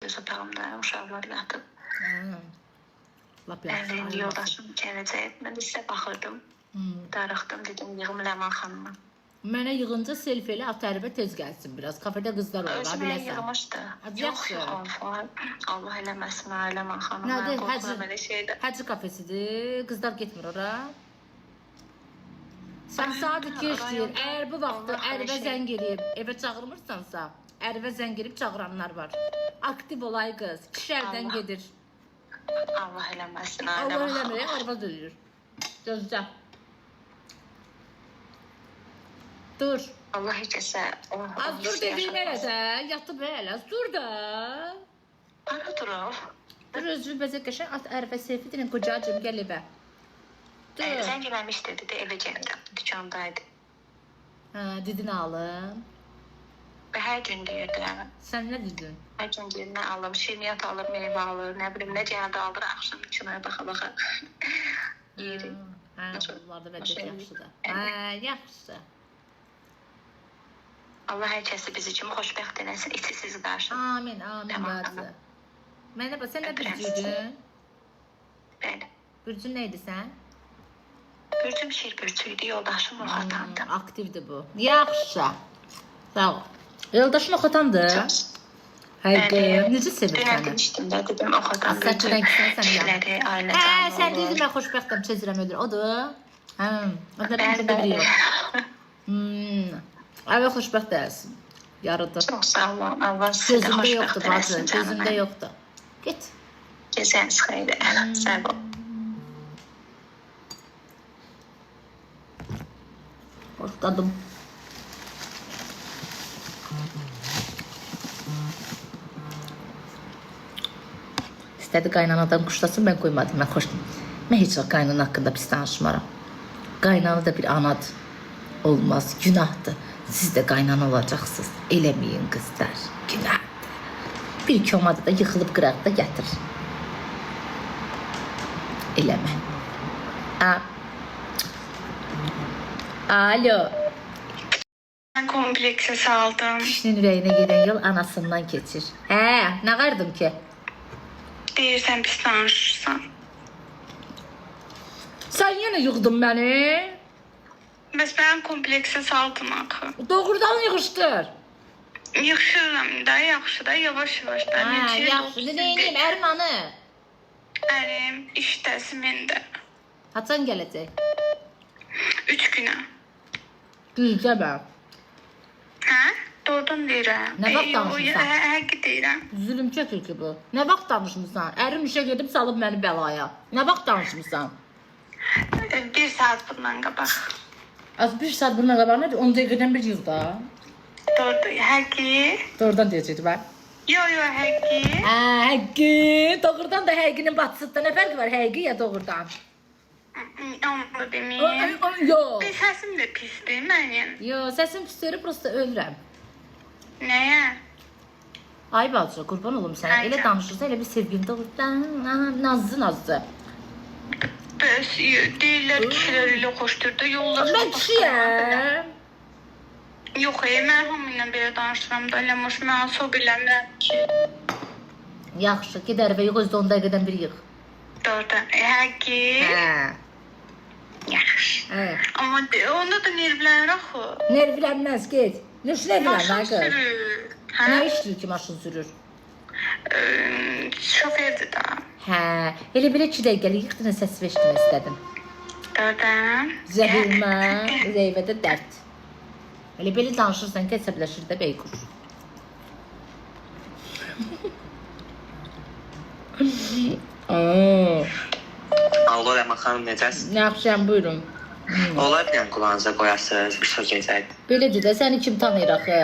göz otağımda uşaqlar yatıb. Lap yaxşı. İndi yoldaşım gələcək. Mən də sizə baxırdım. Darıxdım, dedim yığım Ləman xanıma. Mənə yığınca selfie elə at təribə tez gəlsin biraz. Kafedə qızlar olur, Özü mənə yığmışdı. Yox, Allah eləməsin, Ləman xanım. Nədir? Mən qorxuram elə şeydə. Həcc kafesidir. Qızlar getmir ora. Sən saat 2 işləyir. Əgər bu vaxtda ərvə zəng eləyib, evə çağırmırsansa, ərvə zəng eləyib çağıranlar var. Aktiv olay qız. Kişərdən gedir. Allah eləməsin, Allah eləmir, arvad ölür. Gözlə. Dur. Allah heç Az dur dediyin elədə, yatıb hələ, az dur da. Ara durur. Dur, özü bəzə qəşən at ərvə seyfi deyilən qocacım, gəl evə. Zəng eləmişdi, dedi, evə gəldim, dükandaydı. Didini alım. Və hər gün deyirdi. Sən nə dedin? Hər gün deyir, nə alım, şirniyyat alır, meyvə alır, nə bilim, nə cəhədə alır, axşam üçün baxa-baxa yerim. Onlar da vəziyyət yaxşıdır. Yaxşı. Allah hər kəsi bizi kimi xoşbəxt eləsin, içisiz qarşı. Amin, amin, bacı. Mənə bax, sən nə bürcüydün? Bəli. Bürcün nə idi sən? Bürcüm şir bürcüydü, yoldaşım oxatandı. Aktivdir bu. Yaxşı. Sağ ol. Yoldaşın oxatandır? Həqiqi, necə sevir səni? Dünən demişdim də, dedim oxatan bürcü kişiləri, ailəcan sən dedim, mən xoşbəxtəm, çezirəm ödür. Odur? O da mən də biliyorum. Əvvəl xoşbəxt dəyilsin. Yarıdır. Çox sağ olun. Allah sizə də xoşbəxt eləsin. Gözümdə yoxdur. Get. Gezəniz xeyri. Sağ ol. Xoşladım. İstədi qaynanadan quşlasın, mən qoymadım. Mən xoşladım. Mən heç vaxt qaynana haqqında pis danışmaram. Qaynana da bir anadır. Olmaz, günahdır. Siz də qaynana olacaqsınız. Eləməyin qızlar, günahdır. Bir komada da yıxılıb qıraqda yatır. Eləmə. Alo. Mən kompleksə saldım. Kişinin ürəyinə gedən yol anasından keçir. Nə qardım ki? Deyirsən pis danışırsan. Sən yenə yığdın məni. Bəs mən kompleksə saldım axı. Doğrudan yığışdır. Yığışıram da, yaxşı da, yavaş-yavaş da. Yaxşı, neyim, ərmanı? Ərim, işdəsimində. Haçan gələcək? 3 günə. Güzdə bə. Doğrudan deyirəm. Nə vaxt danışmısan? Həqiqi deyirəm. Zülüm çəkir ki bu. Nə vaxt danışmısan? Ərim işə gedib salıb məni bəlaya. Nə vaxt danışmısan? 1 saat bundan qabaq. Az 1 saat bundan qabaq nədir? 10 dəqiqədən bir yıl da. Doğru, həqiqi. Doğrudan deyəcəkdi bə. Yo, həqiqi. Həqiqi. Doğrudan da həqiqinin batısında nə fərqi var? Həqiqi ya doğrudan? Onu deməyim. Yox. Səsim də pisdir mənim. Yox, səsim pisdir, prosta ölürəm. Nəyə? Ay bacı, qurban olum sənə. Elə danışırsa, elə bir sevgin doğrudan. Nazlı. Bəs deyirlər kişilər ilə xoşdur da yollar. Mən kişiyəm. Yox, mən hamı ilə belə danışıram da, eləmiş, mən so biləmirəm ki. Yaxşı, gedər və yığ, özdə 10 dəqiqədən bir yığ. Doğrudan, həqiqi. Yaxşı. Amma onda da nervlənir axı. Nervlənməz, get. Neşin evlənmə, maşın qız? sürür. Nə işləyir ki, maşın sürür? Şoferdir da. Elə belə 2 dəqiqəlik yıxdığına səs veşdirmək istədim. Doğrudan. Zəhilmə, zeyvədə dərd. Elə belə danışırsan ki, əsəbləşir də beykur. Alo, Ləman xanım, necəsiz? Yaxşıyam, buyurun. Olar bilən qulağınıza qoyasınız, bir söz deyəcəkdim. Belədir də, səni kim tanıyır axı?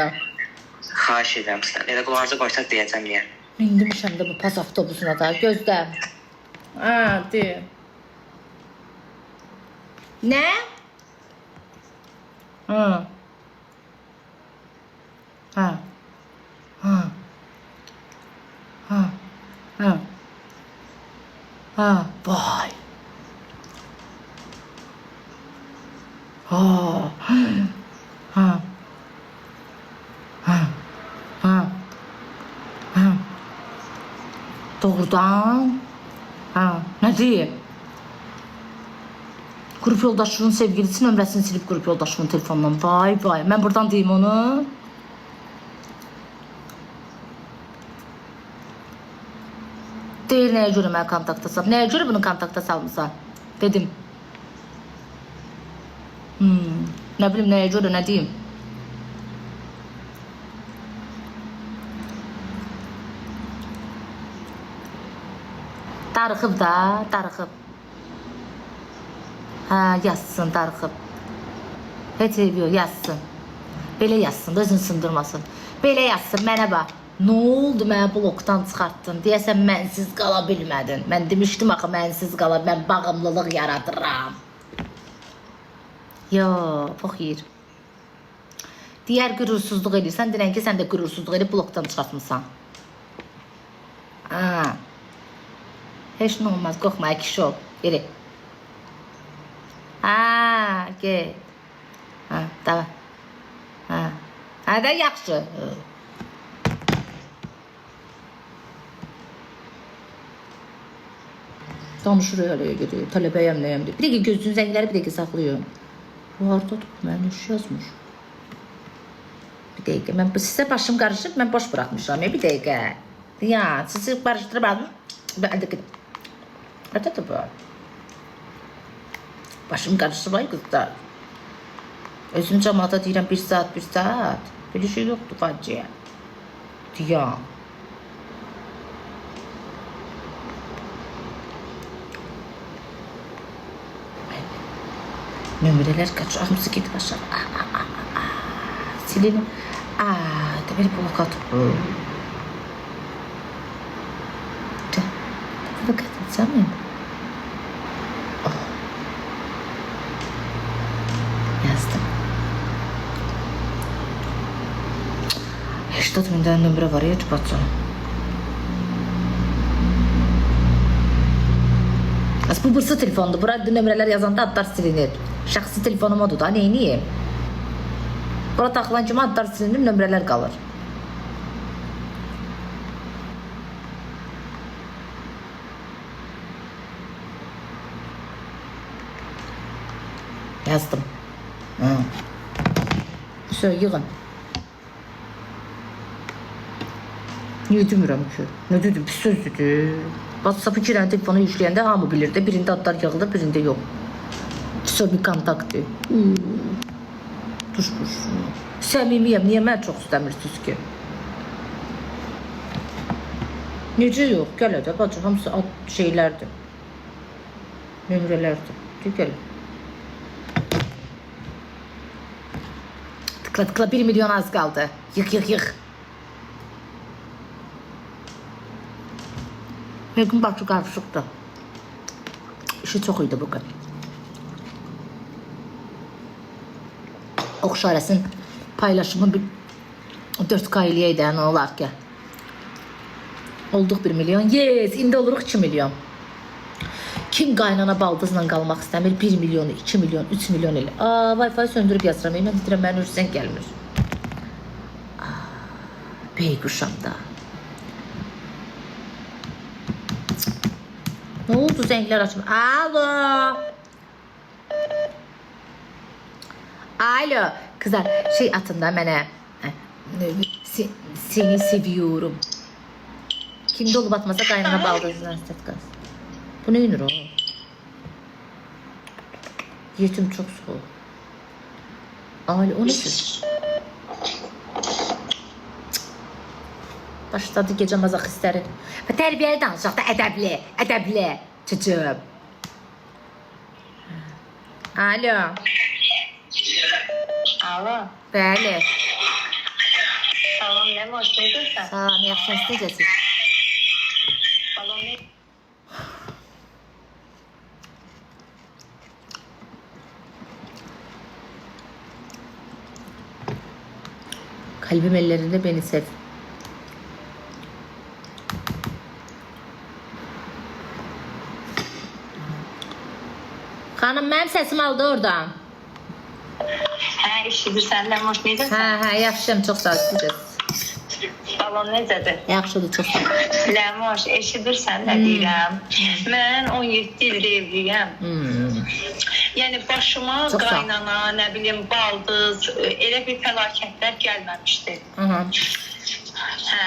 Xahiş edirəm sizdən. Elə qulağınıza qoysaq deyəcəm niyə. Mindimişəm də bu pas avtobusuna da, gözlə. De. Nə? Vay. Doğrudan. Ha, nə deyim? Qrup yoldaşının sevgilisi nömrəsini silib qrup yoldaşının telefonundan. Vay vay. Mən buradan deyim onu. Deyir nəyə görə mənə kontakta sal. Nəyə görə bunu kontakta salmısan? Dedim. Nə bilim nəyə görə nə deyim. Darıxıb da, darıxıb. Hə, yazsın, darıxıb. Heç ev yox, yazsın. Belə yazsın, özünü sındırmasın. Belə yazsın, mənə bax. Nə oldu, mənə blokdan çıxartdın? Deyəsən, mənsiz qala bilmədin. Mən demişdim axı, mənsiz qala, mən bağımlılıq yaradıram. Yo, çox yiyir. Digər qürursuzluq edirsən, deyən ki, sən də qürursuzluq edib blokdan çıxartmışsan. Heç nə olmaz, qorxma, kişi ol. Geri. Get. Davay. Da yaxşı. Danışır eləyə gedir, tələbəyəm nəyəmdir. Bir dəqiqə gözünün zəngləri bir dəqiqə saxlayın. Bu haradadır, mənə iş yazmış. Bir dəqiqə, mən sizə başım qarışıb, mən boş bıraxmışam. Bir dəqiqə. Ya, sizi barışdırıb aldım. Haradadır bu? Başım qarışıb ay qızlar. Özüm cəmaata deyirəm 1 saat, 1 saat. Belə şey yoxdur faciə. Deyəm. Nömrələr qaçır, hamısı gedib aşağı. Silin. Deməli blok atıb bu. Blok atacam mən. Yazdım. 8000 tane nömrə var ya, bacım. Bu bursa telefondur. Burada nömrələr yazanda adlar silinir. Şəxsi telefonum odur da, neyniyim? Bura taxılan kimi adlar silinir, nömrələr qalır. Yazdım. Yığın. Niyə demürəm ki? Nə dedim, pis sözdüdür. WhatsApp-ı girən telefonu yükləyəndə hamı bilir də, birində adlar yığılır, birində yox. Bir kontaktdır. Duş. Səmimiyəm, niyə mən çox istəmirsiniz ki? Necə yox, gələ də, bacı, hamısı ad şeylərdir. Nömrələrdir. Gələ. Tıkla, 1 milyon az qaldı. Yığ. Her gün başı qarışıqdır. İşi çox idi bugün. Oxşarəsin paylaşımı 4K eləyəydi, nə olar ki? Olduq 1 milyon. Yes, indi oluruq 2 milyon. Kim qaynana baldızla qalmaq istəmir? 1 milyonu, 2 milyon, 3 milyon elə. Wi-Fi söndürüb yazıram. Mən deyirəm, mənim ürsən gəlmir. Beyquşam da. Ne oldu, zənglər açma? Alo. Kızlar, şey atın da mənə. Seni seviyorum. Kimdə olub atmasa qaynana baldızla istət. Bu ne inir o? Yetim çok soğuk. Alo, o nedir? Başladı gecə mazaxistləri. Və tərbiyəli danışaq da, ədəbli. Çocuğum. Alo. Alo. Bəli. Salam, nə var? Necəsən? Salam, yaxşısınız, necəsiz? Salam, nə? Kalbim ellerinde beni sev. Hanım, mənim səsim aldı oradan. Hə, işidir, səndən hoş necəsən? Hə, yaxşıyam, çox sağ ol, sizəcəsiz. halın necədir? Yaxşıdır, çox sağ ol. Ləmoş, eşidirsən nə deyirəm? Mən 17 ildir evliyəm. Yəni başıma Çox sağ ol. qaynana, nə bilim, baldız, elə bir fəlakətlər gəlməmişdi. Hə.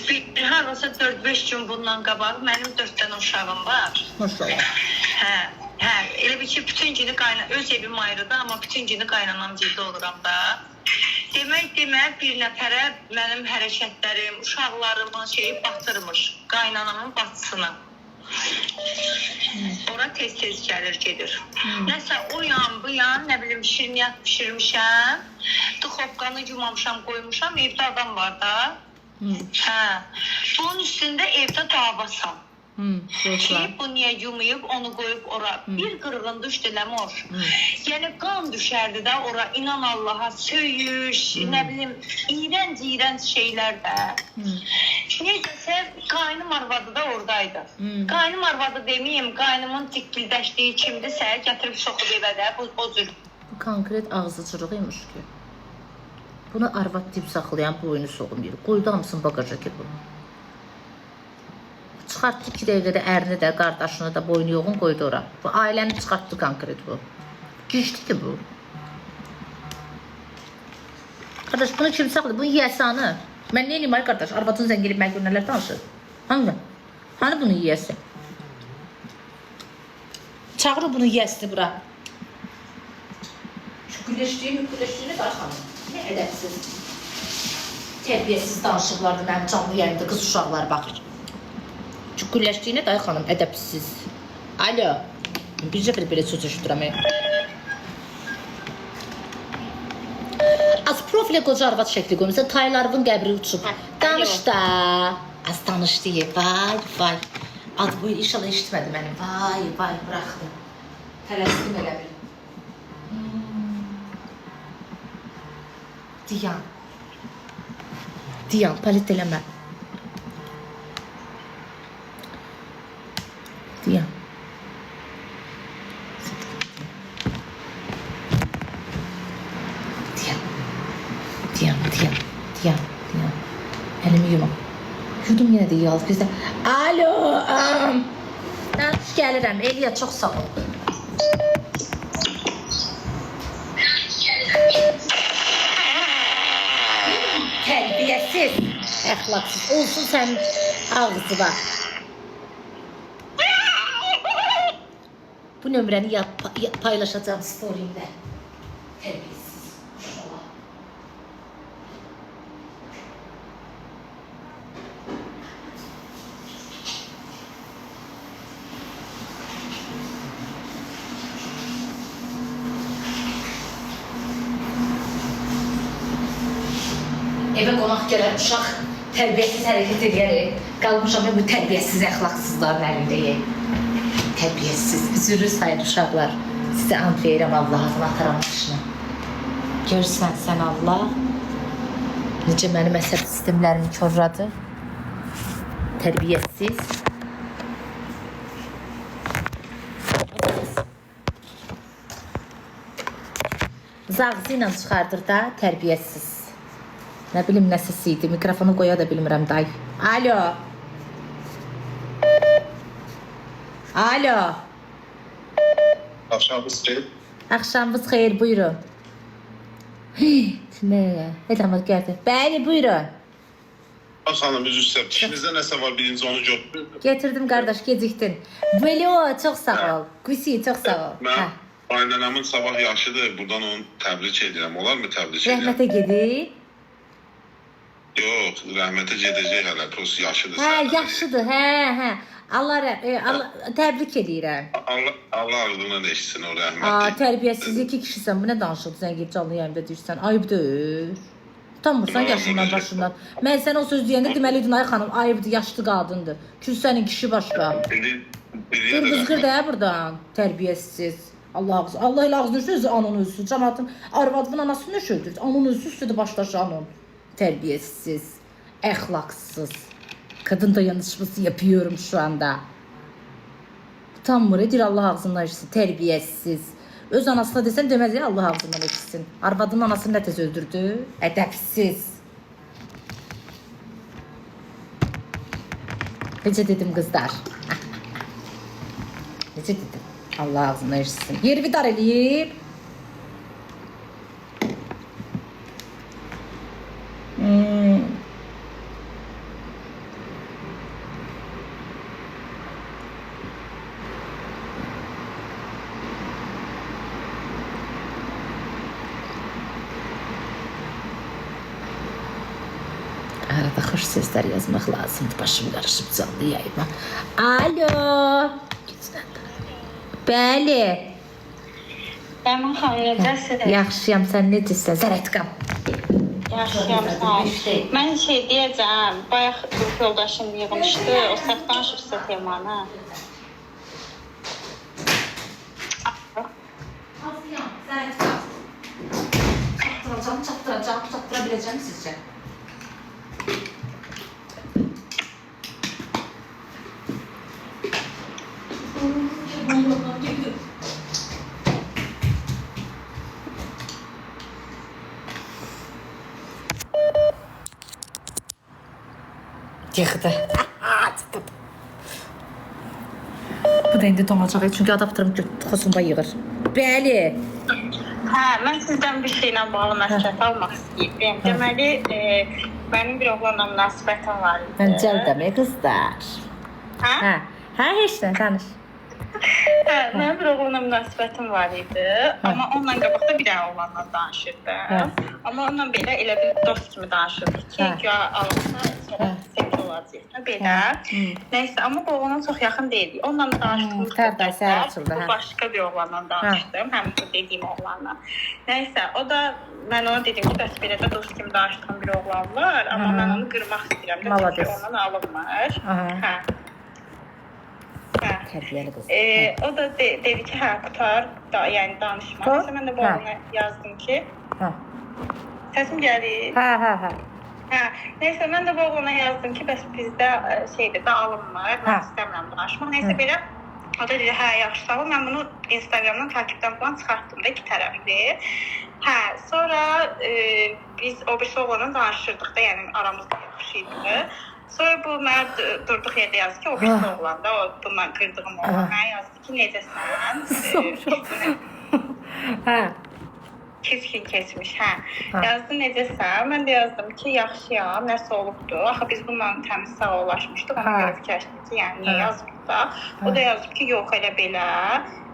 Bir harasa 4-5 gün bundan qabaq mənim 4 dənə uşağım var. Maşallah. Hə, elə bir ki, bütün günü öz evim ayrıdır, amma bütün günü qaynanam cildə oluram da. Demək, bir nəfərə mənim hərəkətlərim, uşaqlarımın şeyi batırmış, qaynanamın batısını. Ora tez-tez gəlir, gedir. Nəsə o yan, bu yan, nə bilim, şirniyyat pişirmişəm, duxovkanı yumamışam, qoymuşam, evdə adam var da. Hə, bunun üstündə evdə davasan. Ki, bu niyə yumayıb, onu qoyub ora. Bir qırğın düşdü, Ləmoş. Yəni, qan düşərdi də ora, inan Allaha, söyüş, nə bilim, iğrənc şeylər də. Necəsə, qaynım arvadı da oradaydı. Qaynım arvadı deməyim, qaynımın tikkildəşdiyi kimdirsə, gətirib soxub evə də, o cür. Bu konkret ağzıcırığıymış ki. Bunu arvad tip saxlayan boynu soğumuyur. Qoydu hamısını bagaja ki bu. Çıxartdı 2 dəqiqədə ərini də, qardaşını da, boynu yoğun qoydu ora. Bu ailəni çıxartdı konkret bu. Gişdi ki bu. Qardaş, bunu kim saxladı? Bunu yiyəsi hanı? Mən neyim ay qardaş? Arvadın zəng gelib mən gör nələr danışır. Hani bunu yiyəsi? Çağırır bunu yiyəsini bura. Şu güləşdiyini qarxanım. Nə ədəbsiz. Tərbiyəsiz danışıqlardır mənim canlı yayımda qız uşaqlar baxır. Güləşdiyinə dayı xanım, ədəbsiz. Alo. Bir cəfər belə söz eşidirəm. Az profilə qoca arvad şəkli qoymuşsa, taylarının qəbri uçub. Danış da. Az danış deyə. Vay. Adı boyu inşallah eşitmədi mənim. Vay, bıraxdı. Tələsdim elə bir. Diyan, palit eləmə. Diyan. Əlimi yumam. Yudum yenə də yalız bizdə. Alo. Hoş gəlirəm. Eliya, çox sağ ol. Tərbiyəsiz, əxlaqsız. Olsun sənin ağzı var. Bu nömrəni paylaşacağım story'imdə. Tərbiyəsiz. Maşallah. Evə qonaq gələn uşaq tərbiyəsiz hərəkət edərək qalmışam bu tərbiyəsiz əxlaqsızların əlindəyək. Tərbiyəsiz, üzürü sayın uşaqlar. Sizə and verirəm Allah adına ataram başına. Görsən sən Allah necə mənim əsəb sistemlərimi körradı. Tərbiyəsiz. Ağzı ilə çıxardır da, tərbiyəsiz. Nə bilim nə səsiydi, mikrofonu qoya da bilmirəm day. Alo. Axşamınız xeyir. Axşamınız xeyir, buyurun. Nə? Edəmət gəldi. Bəli, buyurun. Xanım, üzr istəyirəm. İşinizdə nəsə var, birinci onu gördüm. Getirdim qardaş, gecikdin. Böyle o, çox sağ ol. Qusi, çox sağ ol. Mən qaynanamın sabah yaşıdır, buradan onu təbrik edirəm. Olar mı təbrik edirəm? Rəhmətə gedib. Yox, rəhmətə gedəcək hələ, prost yaşıdır. Yaxşıdır, Allah təbrik edirəm. Allah ardından eşitsin o rəhmətli. Tərbiyəsiz 2 kişisən, bu nə danışıldı sən gedib canlı yayımda deyirsən? Ayıbdır. Utanmırsan yaşından başından. Mən sənə o söz deyəndə deməliydin ay xanım, ayıbdır, yaşlı qadındır. Kürsənin kişi başqa. Qırqızqır da buradan, tərbiyəsiz. Allah ilə ağzını üstü, anın özü. Cəmatın arvadının anasını nə şöldür? Anın özü üstüdür başdaşı anın. Tərbiyəsiz, əxlaqsız. Kadın dayanışması yapıyorum şu anda. Utanmır, edir Allah ağzından eşitsin, tərbiyəsiz. Öz anasına desen deməz ya Allah ağzından eşitsin. Arvadının anasını nə tez öldürdü? Ədəbsiz. Necə dedim qızlar? Necə dedim? Allah ağzını eşitsin. Yeri bir dar eləyib. Arada xoş sözlər yazmaq lazımdır. Başım qarışıb canlı yayıma. Alo. Bəli. Mənim xanım, necəsiniz? Yaxşıyam, sən necəsən? Zərətqam. Yaşayam, sağ ol. Mən deyəcəm, bayaq qrup yoldaşım yığmışdı, o səhv danışıbsa temanı. Azıyam, Zərətqam. Çatdıra biləcəm sizcə? Yıxdı. Bu da indi donacaq, çünki adaptörüm xosumba yığır. Bəli. Hə, mən sizdən bir şeylə bağlı məsləhət almaq istəyirəm. Deməli, mənim bir oğlanla münasibətim var idi. Mən cəldəmi qızlar. Hə? Hə, heç nə, danış. Hə, mənim bir oğlanla münasibətim var idi. Amma onunla qabaqda bir dənə oğlanla danışırdım. Amma onunla belə elə bir dost kimi danışırdık ki, ya alınsa sonra sevgi olacaq. Belə. Nəysə, amma bu oğlana çox yaxın deyildik. Onunla danışdığımız bu başqa bir oğlanla danışdım. Həmin bu dediyim oğlanla. Nəysə, o da mən ona dedim ki, bəs belə də dost kimi danışdığım bir oğlan var, amma mən onu qırmaq istəyirəm. Çünki ondan alınmır. Hə. Tərbiyəli qız. O da dedi ki, hə, qutar, yəni danışmaq. Nəysə, mən də bu oğlana yazdım ki, səsim gəlir. Hə. Hə, nəysə, mən də bu oğlana yazdım ki, bəs bizdə şeydir, də alınmır, mən istəmirəm danışmaq. Nəysə, belə, o da dedi, hə, yaxşı, sağ ol, mən bunu Instagramdan takipdən falan çıxartdım da, 2 tərəfli. Hə, sonra biz o birisi oğlanla danışırdıq da, yəni aramızda yaxşı idi. Sonra bu mənə durduq yerdə yazdı ki, o birisi oğlan da, o bundan qırdığım oğlan mənə yazdı ki, necəsən? Hə. 2 gün keçmiş, hə. Yazdı, necəsən? Mən də yazdım ki, yaxşıyam, nəsə olubdur. Axı biz bununla təmiz sağollaşmışdıq, ona görə fikirləşdim ki, yəni niyə yazıb da. O da yazıb ki, yox, elə belə.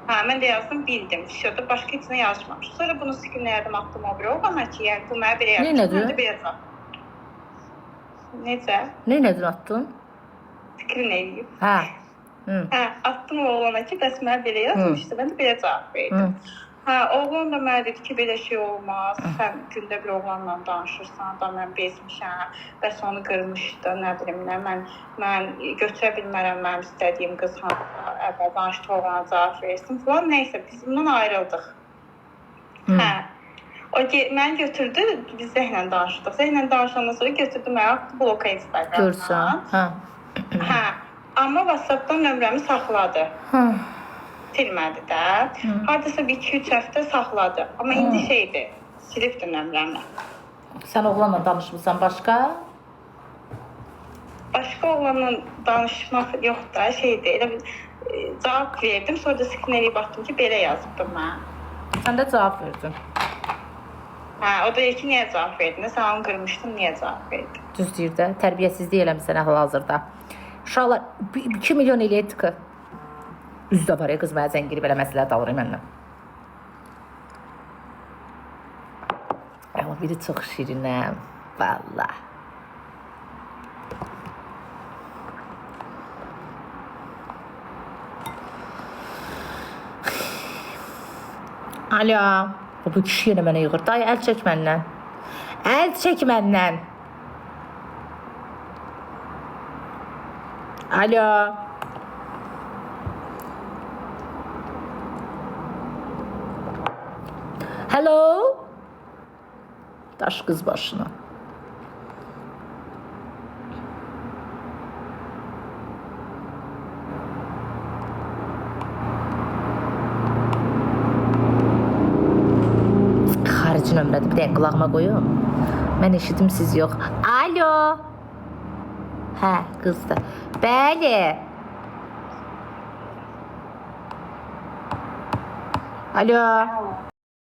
Hə, mən də yazdım, bildim. Şurada başqa içinə yazmamış. Sonra bunu skrinlərdim, atdım o bir oğlana ki, yəni bu mənə belə yazdım. Mən də belə yazdım. Necə? Neynədin attın? Skrin eləyib. Hə. Hə, attım o oğlana ki, bəs mənə belə yazmışdı. Mən də belə cavab verdim. Hə, oğlan da mənə dedi ki, belə şey olmaz. Sən gündə bir oğlanla danışırsan da, mən bezmişəm. Bəs onu qırmışdı, nə bilim nə. Mən götürə bilmərəm mənim istədiyim qız hansı əvvəl danışdı oğlana cavab versin falan. Nəysə, biz bundan ayrıldıq. Hə. O məni götürdü, biz Zəhlə danışdıq. Zəhlə danışandan sonra götürdü məni, atdı bloka Instagramdan. Görsən, hə. Hə, amma WhatsApp-dan nömrəmi saxladı. Silmədi də. Hardasa 2-3 həftə saxladı. Amma indi şeydir, silibdir nömrəmi. Sən oğlanla danışmısan başqa? Başqa oğlanla danışmaq yox da, şeydir, elə bir cavab verdim. Sonra da skrin eləyib atdım ki, belə yazıbdım mən. Sən də cavab verdin. Hə, o da deyir ki, niyə cavab verdin? Sən onu qırmışdın, niyə cavab verdin? Düz deyir də, tərbiyəsizlik eləmişsən hal-hazırda. Uşaqlar 2 milyon eləyək ki. Üzdə var ya, qız mənə zəng girib elə məsləhət alır məndən. Amma biri çox şirinəm, valla. Alo, bu kişi yenə mənə yığır. Dayı, əl çək məndən. Əl çək məndən. Alo. Hello. Daş qız başına. Xarici nömrədir. Bir dəqiqə qulağıma qoyum. Mən eşidim, siz yox. Alo. Hə, qızdır. Bəli. Alo.